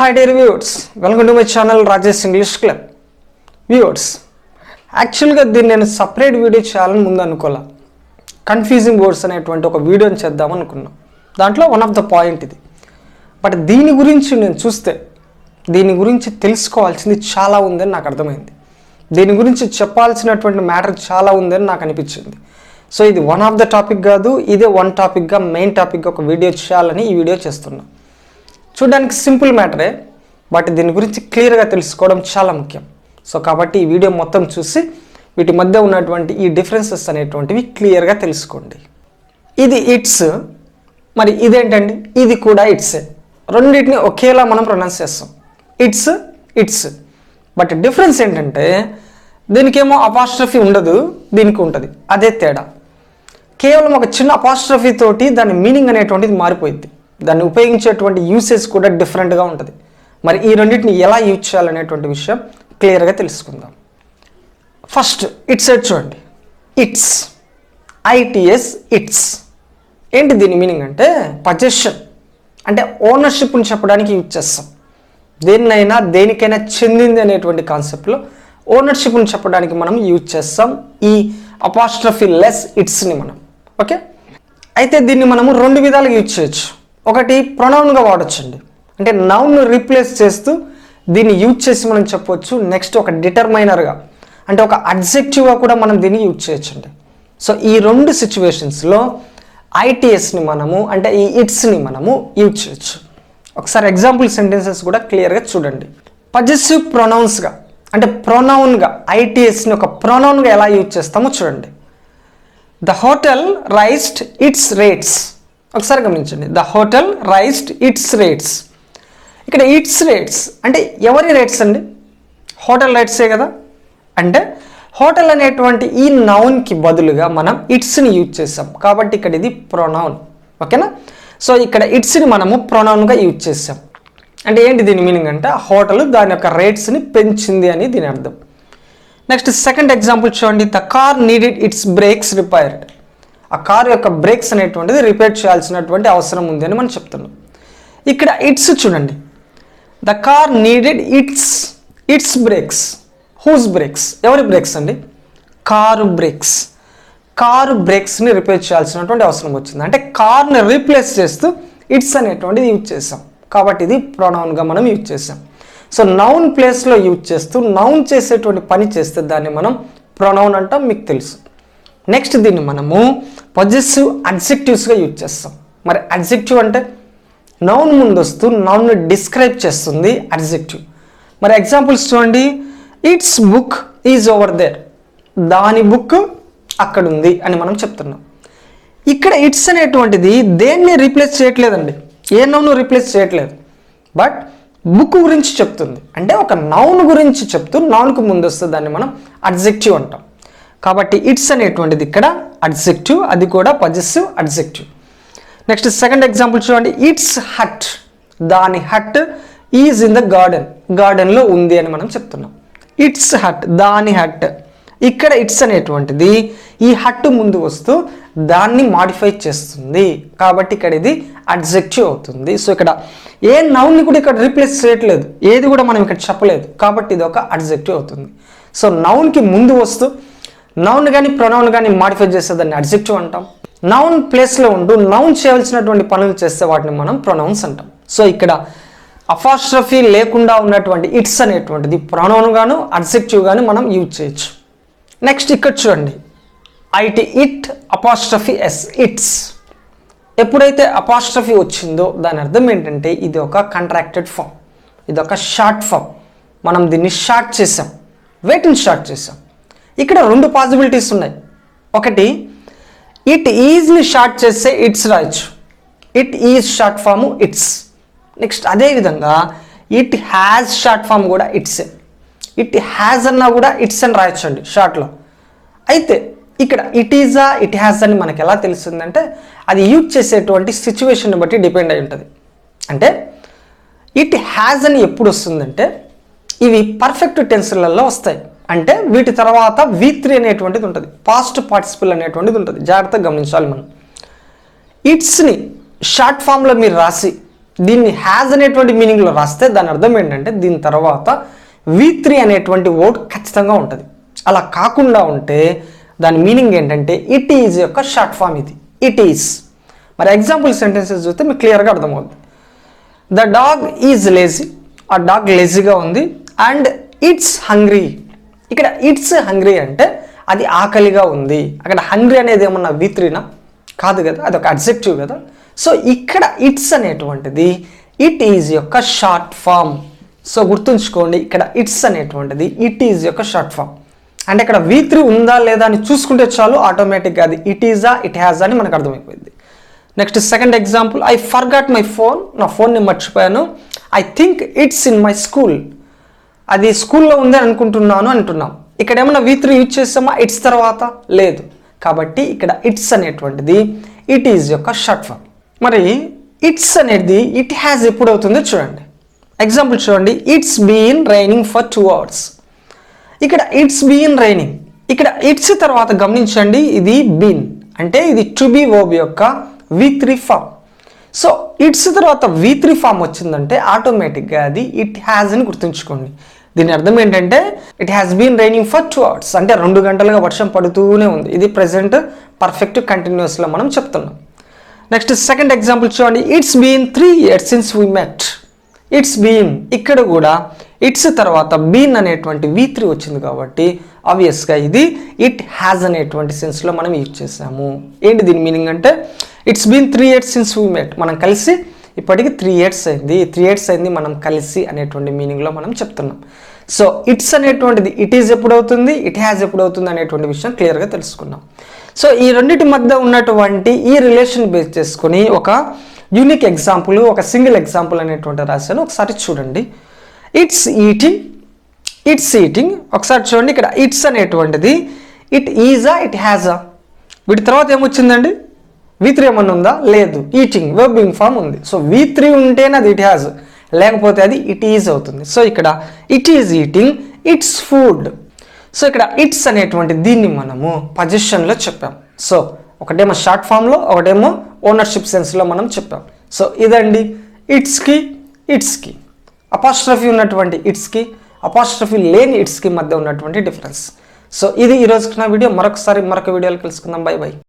Hi dear viewers, welcome to my channel Rajesh English Club. Viewers, యాక్చువల్గా దీన్ని నేను separate video చేయాలని ముందు అనుకోలే. కన్ఫ్యూజింగ్ వర్డ్స్ అనేటువంటి ఒక వీడియోని చేద్దాం అనుకున్నాం. దాంట్లో వన్ ఆఫ్ ద పాయింట్ ఇది. బట్ దీని గురించి నేను చూస్తే దీని గురించి తెలుసుకోవాల్సింది చాలా ఉందని నాకు అర్థమైంది. దీని గురించి చెప్పాల్సినటువంటి మ్యాటర్ చాలా ఉందని నాకు అనిపించింది. సో ఇది వన్ ఆఫ్ ద టాపిక్ కాదు, ఇదే వన్ టాపిక్గా మెయిన్ టాపిక్గా ఒక వీడియో చేయాలని ఈ వీడియో చేస్తున్నా. చూడడానికి సింపుల్ మ్యాటరే, బట్ దీని గురించి క్లియర్గా తెలుసుకోవడం చాలా ముఖ్యం. సో కాబట్టి ఈ వీడియో మొత్తం చూసి వీటి మధ్య ఉన్నటువంటి ఈ డిఫరెన్సెస్ అనేటువంటివి క్లియర్గా తెలుసుకోండి. ఇది ఇట్స్, మరి ఇదేంటండి, ఇది కూడా ఇట్సే. రెండింటిని ఒకేలా మనం ప్రొనౌన్స్ చేస్తాం, ఇట్స్ ఇట్స్. బట్ డిఫరెన్స్ ఏంటంటే దీనికేమో అపాస్ట్రఫీ ఉండదు, దీనికి ఉంటుంది. అదే తేడా. కేవలం ఒక చిన్న అపాస్ట్రఫీ తోటి దాని మీనింగ్ అనేటువంటిది మారిపోయింది. దాన్ని ఉపయోగించేటువంటి యూసేజ్ కూడా డిఫరెంట్గా ఉంటుంది. మరి ఈ రెండింటిని ఎలా యూజ్ చేయాలనేటువంటి విషయం క్లియర్గా తెలుసుకుందాం. ఫస్ట్ ఇట్స్ చూడండి, ఇట్స్, ఐటిఎస్, ఇట్స్. ఏంటి దీని మీనింగ్ అంటే పొజెషన్, అంటే ఓనర్షిప్ని చెప్పడానికి యూజ్ చేస్తాం. దేన్నైనా దేనికైనా చెందింది అనేటువంటి కాన్సెప్ట్లో ఓనర్షిప్ని చెప్పడానికి మనం యూజ్ చేస్తాం ఈ అపాస్ట్రఫీ లెస్ ఇట్స్ని మనం. ఓకే, అయితే దీన్ని మనము రెండు విధాలుగా యూజ్ చేయొచ్చు. ఒకటి ప్రొనౌన్గా వాడచ్చండి, అంటే నౌన్ను రీప్లేస్ చేస్తూ దీన్ని యూజ్ చేసి మనం చెప్పవచ్చు. నెక్స్ట్ ఒక డిటర్మైనర్గా, అంటే ఒక అడ్జెక్టివ్గా కూడా మనం దీన్ని యూజ్ చేయొచ్చండి. సో ఈ రెండు సిచ్యువేషన్స్లో ఐటీఎస్ని మనము, అంటే ఈ ఇట్స్ని మనము యూజ్ చేయొచ్చు. ఒకసారి ఎగ్జాంపుల్ సెంటెన్సెస్ కూడా క్లియర్గా చూడండి. పొజెసివ్ ప్రొనౌన్స్గా, అంటే ప్రొనౌన్గా ఐటీఎస్ని ఒక ప్రొనౌన్గా ఎలా యూజ్ చేస్తామో చూడండి. The hotel raised it's rates. ఒకసారి గమనించండి, the hotel raised it's rates. ఇక్కడ ఇట్స్ రేట్స్ అంటే ఎవరి రేట్స్ అండి? హోటల్ రేట్సే కదా. అంటే హోటల్ అనేటువంటి ఈ నౌన్కి బదులుగా మనం ఇట్స్ని యూజ్ చేసాం కాబట్టి ఇక్కడ ఇది ప్రొనౌన్. ఓకేనా? సో ఇక్కడ ఇట్స్ని మనము ప్రొనౌన్గా యూజ్ చేసాం. అంటే ఏంటి దీని మీనింగ్ అంటే హోటల్ దాని యొక్క రేట్స్ని పెంచింది అని దీని అర్థం. నెక్స్ట్ సెకండ్ ఎగ్జాంపుల్ చూడండి. The car needed its brakes repaired. ఆ కార్ యొక్క బ్రేక్స్ అనేటువంటిది రిపేర్ చేయాల్సినటువంటి అవసరం ఉంది అని మనం చెప్తున్నాం. ఇక్కడ ఇట్స్ చూడండి, the car needed its brakes. Whose brakes? ఎవరి బ్రేక్స్ అండి? Car brakes. కారు బ్రేక్స్ని రిపేర్ చేయాల్సినటువంటి అవసరం వచ్చింది. అంటే కార్ని రీప్లేస్ చేస్తూ ఇట్స్ అనేటువంటిది యూజ్ చేసాం కాబట్టి ఇది ప్రొనౌన్గా మనం యూజ్ చేసాం. సో నౌన్ ప్లేస్లో యూజ్ చేస్తూ నౌన్ చేసేటువంటి పని చేస్తే దాన్ని మనం ప్రొనౌన్ అంటాం, మీకు తెలుసు. నెక్స్ట్ దీన్ని మనము పొజెసివ్ అడ్జెక్టివ్స్గా యూజ్ చేస్తాం. మరి అడ్జెక్టివ్ అంటే నౌన్ ముందు వస్తూ నౌన్ని డిస్క్రైబ్ చేస్తుంది అడ్జెక్టివ్. మరి ఎగ్జాంపుల్స్ చూడండి. Its book is over there. దాని బుక్ అక్కడ ఉంది అని మనం చెప్తున్నాం. ఇక్కడ ఇట్స్ అనేటువంటిది దేన్ని రీప్లేస్ చేయట్లేదండి, ఏ నౌన్ రీప్లేస్ చేయట్లేదు, బట్ బుక్ గురించి చెప్తుంది. అంటే ఒక నౌన్ గురించి చెప్తూ నౌన్కు ముందు వస్తే దాన్ని మనం అడ్జెక్టివ్ అంటాం. కాబట్టి ఇట్స్ అనేటువంటిది ఇక్కడ అడ్జెక్టివ్, అది కూడా possessive adjective. Next second example చూడండి. It's hut. దాని hut is in the garden. గార్డెన్లో ఉంది అని మనం చెప్తున్నాం. ఇట్స్ హట్, దాని హట్. ఇక్కడ ఇట్స్ అనేటువంటిది ఈ హట్ ముందు వస్తూ దాన్ని మాడిఫై చేస్తుంది కాబట్టి ఇక్కడ ఇది అడ్జెక్టివ్ అవుతుంది. సో ఇక్కడ ఏ నౌన్ని కూడా ఇక్కడ రీప్లేస్ చేయట్లేదు, ఏది కూడా మనం ఇక్కడ చెప్పలేదు కాబట్టి ఇది ఒక అడ్జెక్టివ్ అవుతుంది. సో నౌన్కి ముందు వస్తూ నౌన్ కానీ ప్రొనౌన్ కానీ మాడిఫై చేస్తే దాన్ని అడ్జెక్టివ్ అంటాం. నౌన్ ప్లేస్లో ఉంటూ నౌన్ చేయాల్సినటువంటి పనులు చేస్తే వాటిని మనం ప్రొనౌన్స్ అంటాం. సో ఇక్కడ అపాస్ట్రఫీ లేకుండా ఉన్నటువంటి ఇట్స్ అనేటువంటిది ప్రొనౌన్ గాను అడ్జెక్టివ్ గాను మనం యూజ్ చేయొచ్చు. నెక్స్ట్ ఇక్కడ చూడండి, IT it apostrophe S, it's. ఎప్పుడైతే అపాస్ట్రఫీ వచ్చిందో దాని అర్థం ఏంటంటే ఇది ఒక కంట్రాక్టెడ్ ఫామ్, ఇది ఒక షార్ట్ ఫామ్. మనం దీన్ని షార్ట్ చేసాం, వేటిని షార్ట్ చేసాం. ఇక్కడ రెండు పాసిబిలిటీస్ ఉన్నాయి. ఒకటి ఇట్ ఈజ్ని షార్ట్ చేస్తే ఇట్స్ రాయొచ్చు, it is short form it's. Next అదేవిధంగా ఇట్ హ్యాజ్ షార్ట్ ఫామ్ కూడా ఇట్సే. ఇట్ హ్యాజ్ అన్నా కూడా ఇట్స్ అని రాయొచ్చు అండి షార్ట్లో. అయితే ఇక్కడ ఇట్ ఈజా ఇట్ హ్యాజ్ అని మనకు ఎలా తెలుస్తుందంటే అది యూజ్ చేసేటువంటి సిచ్యువేషన్ బట్టి డిపెండ్ అయి ఉంటుంది. అంటే ఇట్ హ్యాజ్ అని ఎప్పుడు వస్తుందంటే ఇవి పర్ఫెక్ట్ టెన్స్లలో వస్తాయి. అంటే వీటి తర్వాత V3 అనేటువంటిది ఉంటుంది, పాస్ట్ పార్టిసిపల్ అనేటువంటిది ఉంటుంది. జాగ్రత్తగా గమనించాలి మనం. ఇట్స్ని షార్ట్ ఫామ్లో మీరు రాసి దీన్ని హ్యాజ్ అనేటువంటి మీనింగ్లో రాస్తే దాని అర్థం ఏంటంటే దీని తర్వాత V3 అనేటువంటి వర్డ్ ఖచ్చితంగా ఉంటుంది. అలా కాకుండా ఉంటే దాని మీనింగ్ ఏంటంటే ఇట్ ఈజ్ యొక్క షార్ట్ ఫామ్ ఇది, ఇట్ ఈజ్. మరి ఎగ్జాంపుల్ సెంటెన్సెస్ చూస్తే మీకు క్లియర్గా అర్థమవుతుంది. ద డాగ్ ఈజ్ లేజీ, ఆ డాగ్ లేజీగా ఉంది. అండ్ ఇట్స్ హంగ్రీ, ఇక్కడ ఇట్స్ హంగ్రీ అంటే అది ఆకలిగా ఉంది. అక్కడ హంగ్రీ అనేది ఏమన్నా V3నా? కాదు కదా, అది ఒక అడ్జెక్టివ్ కదా. సో ఇక్కడ ఇట్స్ అనేటువంటిది ఇట్ ఈజ్ యొక్క షార్ట్ ఫామ్. సో గుర్తుంచుకోండి, ఇక్కడ ఇట్స్ అనేటువంటిది ఇట్ ఈజ్ యొక్క షార్ట్ ఫామ్. అంటే ఇక్కడ V3 ఉందా లేదా అని చూసుకుంటే చాలు, ఆటోమేటిక్గా అది ఇట్ ఈజా ఇట్ హ్యాజ్ అని మనకు అర్థమైపోయింది. Next second example, I forgot my phone, నా ఫోన్ని మర్చిపోయాను. I think it's in my school, అది స్కూల్లో ఉందని అనుకుంటున్నాను అంటున్నాం. ఇక్కడ ఏమన్నా V3 యూజ్ చేసామా ఇట్స్ తర్వాత? లేదు. కాబట్టి ఇక్కడ ఇట్స్ అనేటువంటిది ఇట్ ఈజ్ యొక్క షార్ట్ ఫామ్. మరి ఇట్స్ అనేది ఇట్ హ్యాజ్ ఎప్పుడు అవుతుందో చూడండి. ఎగ్జాంపుల్ చూడండి, it's been raining for 2 hours. ఇక్కడ ఇట్స్ బీన్ రైనింగ్, ఇక్కడ ఇట్స్ తర్వాత గమనించండి ఇది బీన్, అంటే ఇది టు బీ వర్బ్ యొక్క V3 ఫామ్. సో ఇట్స్ తర్వాత V3 ఫామ్ వచ్చిందంటే ఆటోమేటిక్గా అది ఇట్ హ్యాజ్ అని గుర్తుంచుకోండి. దీని అర్థం ఏంటంటే it has been raining for 2 hours, అంటే 2 గంటలుగా వర్షం పడుతూనే ఉంది. ఇది ప్రెసెంట్ పర్ఫెక్ట్ కంటిన్యూస్లో మనం చెప్తున్నాం. నెక్స్ట్ సెకండ్ ఎగ్జాంపుల్ చూడండి, it's been 3 years since we met. It's been, ఇక్కడ కూడా ఇట్స్ తర్వాత బీన్ అనేటువంటి V3 వచ్చింది కాబట్టి ఆబ్వియస్గా ఇది ఇట్ హ్యాజ్ అనేటువంటి సెన్స్లో మనం యూజ్ చేసాము. ఏంటి దీని మీనింగ్ అంటే it's been 3 years since we met, మనం కలిసి ఇప్పటికి 3 years అయింది, 3 years అయింది మనం కలిసి అనేటువంటి మీనింగ్లో మనం చెప్తున్నాం. సో ఇట్స్ అనేటువంటిది ఇట్ ఈజ్ ఎప్పుడు అవుతుంది, ఇట్ హ్యాజ్ ఎప్పుడు అవుతుంది అనేటువంటి విషయం క్లియర్గా తెలుసుకున్నాం. సో ఈ రెండింటి మధ్య ఉన్నటువంటి ఈ రిలేషన్ బేస్ చేసుకుని ఒక యూనిక్ ఎగ్జాంపుల్, ఒక సింగిల్ ఎగ్జాంపుల్ అనేటువంటి రాశాను. ఒకసారి చూడండి, ఇట్స్ ఈటింగ్, ఇట్స్ ఈటింగ్. ఒకసారి చూడండి, ఇక్కడ ఇట్స్ అనేటువంటిది ఇట్ ఈజా ఇట్ హ్యాజా? వీటి తర్వాత ఏమొచ్చిందండి? V3 ఏమన్నా ఉందా? లేదు. ఈటింగ్ వర్బ్ బీయింగ్ ఫామ్ ఉంది. సో V3 ఉంటేనే అది ఇట్ హ్యాజ్, లేకపోతే అది ఇట్ ఈజ్ అవుతుంది. సో ఇక్కడ it is eating it's food. So ఇక్కడ ఇట్స్ అనేటువంటి దీన్ని మనము పొజిషన్లో చెప్పాం. సో ఒకటేమో షార్ట్ ఫామ్లో, ఒకటేమో ఓనర్షిప్ సెన్స్లో మనం చెప్పాం. సో ఇదండి ఇట్స్కి అపాస్ట్రఫీ ఉన్నటువంటి ఇట్స్కి, అపాస్ట్రఫీ లేని ఇట్స్కి మధ్య ఉన్నటువంటి డిఫరెన్స్. సో ఇది ఈరోజుకి నా వీడియో. మరొక వీడియోలో కలుసుకుందాం. By by.